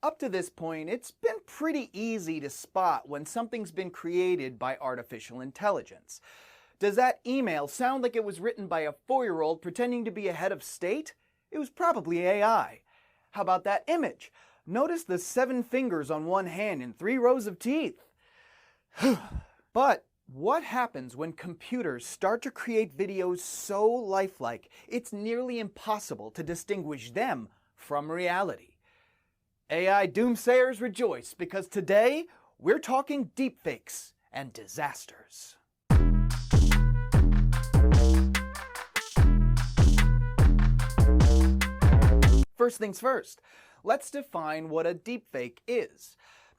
Up to this point, it's been pretty easy to spot when something's been created by artificial intelligence. Does that email sound like it was written by a 4-year-old pretending to be a head of state? It was probably AI. How about that image? Notice the 7 fingers on one hand and 3 rows of teeth. But what happens when computers start to create videos so lifelike it's nearly impossible to distinguish them from reality? AI doomsayers rejoice, because today we're talking deepfakes and disasters. First things first, let's define what a deepfake is.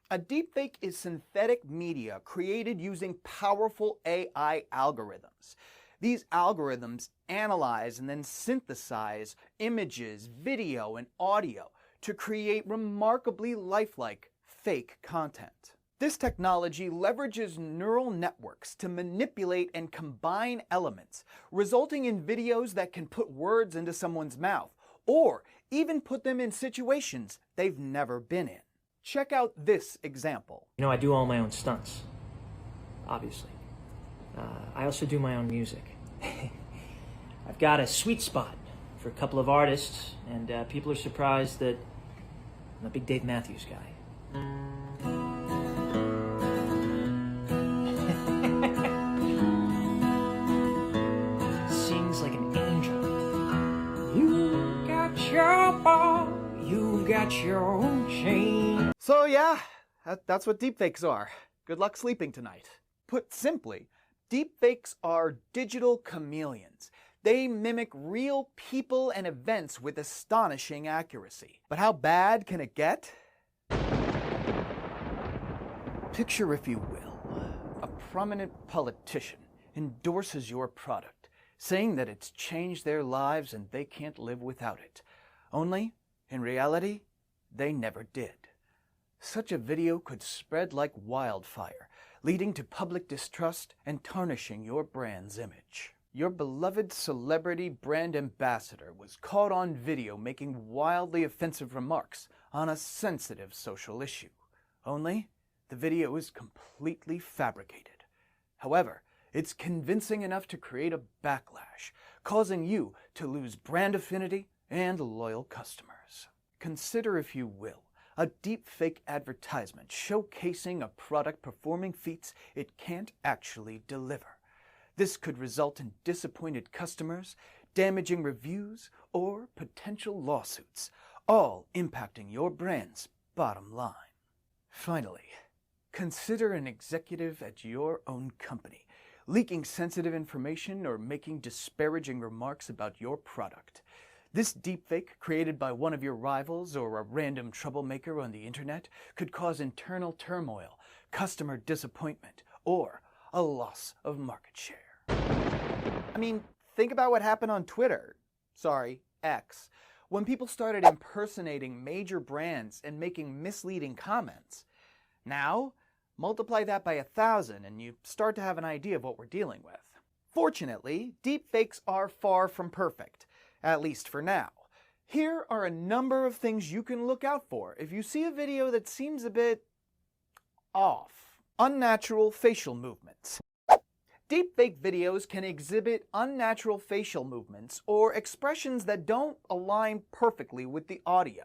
A deepfake is synthetic media created using powerful AI algorithms. These algorithms analyze and then synthesize images, video, and audio to create remarkably lifelike fake content. This technology leverages neural networks to manipulate and combine elements, resulting in videos that can put words into someone's mouth, or even put them in situations they've never been in. Check out this example. You know, I do all my own stunts, obviously. I also do my own music. I've got a sweet spot for a couple of artists, and people are surprised that I'm a big Dave Matthews guy. Sings like an angel. You got your ball, you got your chain. So yeah, that's what deepfakes are. Good luck sleeping tonight. Put simply, deepfakes are digital chameleons. They mimic real people and events with astonishing accuracy. But how bad can it get? Picture, if you will, a prominent politician endorses your product, saying that it's changed their lives and they can't live without it. Only, in reality, they never did. Such a video could spread like wildfire, leading to public distrust and tarnishing your brand's image. Your beloved celebrity brand ambassador was caught on video making wildly offensive remarks on a sensitive social issue. Only, the video is completely fabricated. However, it's convincing enough to create a backlash, causing you to lose brand affinity and loyal customers. Consider, if you will, a deepfake advertisement showcasing a product performing feats it can't actually deliver. This could result in disappointed customers, damaging reviews, or potential lawsuits, all impacting your brand's bottom line. Finally, consider an executive at your own company leaking sensitive information or making disparaging remarks about your product. This deepfake, created by one of your rivals or a random troublemaker on the internet, could cause internal turmoil, customer disappointment, or a loss of market share. I mean, think about what happened on Twitter. Sorry, X. When people started impersonating major brands and making misleading comments. Now, multiply that by 1,000 and you start to have an idea of what we're dealing with. Fortunately, deepfakes are far from perfect, at least for now. Here are a number of things you can look out for if you see a video that seems a bit off. Unnatural facial movements. Deepfake videos can exhibit unnatural facial movements or expressions that don't align perfectly with the audio.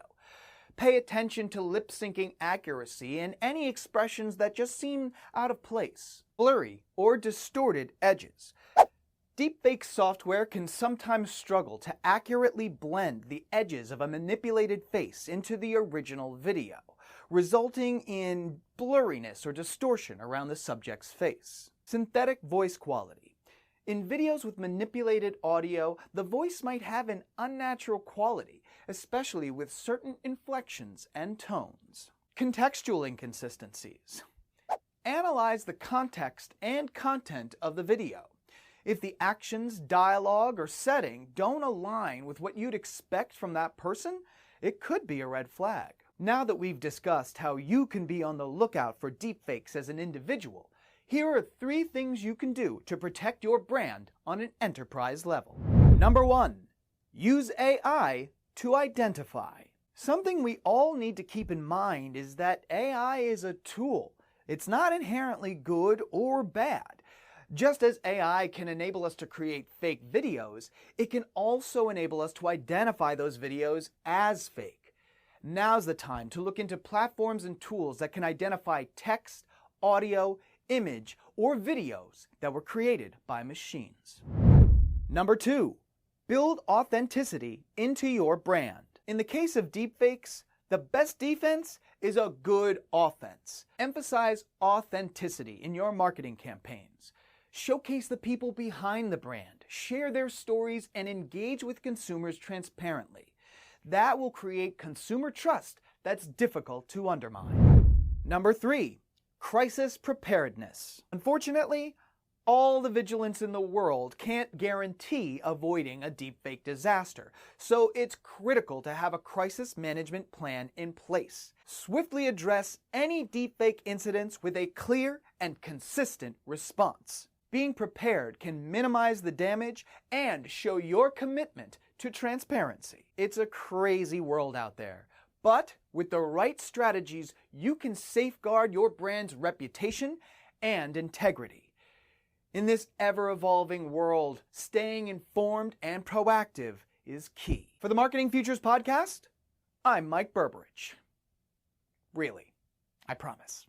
Pay attention to lip-syncing accuracy and any expressions that just seem out of place, blurry, or distorted edges. Deepfake software can sometimes struggle to accurately blend the edges of a manipulated face into the original video, resulting in blurriness or distortion around the subject's face. Synthetic voice quality. In videos with manipulated audio, the voice might have an unnatural quality, especially with certain inflections and tones. Contextual inconsistencies. Analyze the context and content of the video. If the actions, dialogue, or setting don't align with what you'd expect from that person, it could be a red flag. Now that we've discussed how you can be on the lookout for deepfakes as an individual, Here are 3 things you can do to protect your brand on an enterprise level. Number 1, use AI to identify. Something we all need to keep in mind is that AI is a tool. It's not inherently good or bad. Just as AI can enable us to create fake videos, it can also enable us to identify those videos as fake. Now's the time to look into platforms and tools that can identify text, audio, image, or videos that were created by machines. Number 2, build authenticity into your brand. In the case of deepfakes, the best defense is a good offense. Emphasize authenticity in your marketing campaigns. Showcase the people behind the brand, share their stories, and engage with consumers transparently. That will create consumer trust that's difficult to undermine. Number 3, crisis preparedness. Unfortunately, all the vigilance in the world can't guarantee avoiding a deepfake disaster, so it's critical to have a crisis management plan in place. Swiftly address any deepfake incidents with a clear and consistent response. Being prepared can minimize the damage and show your commitment to transparency. It's a crazy world out there, but with the right strategies, you can safeguard your brand's reputation and integrity. In this ever-evolving world, staying informed and proactive is key. For the Marketing Futures Podcast, I'm Mike Berberich. Really, I promise.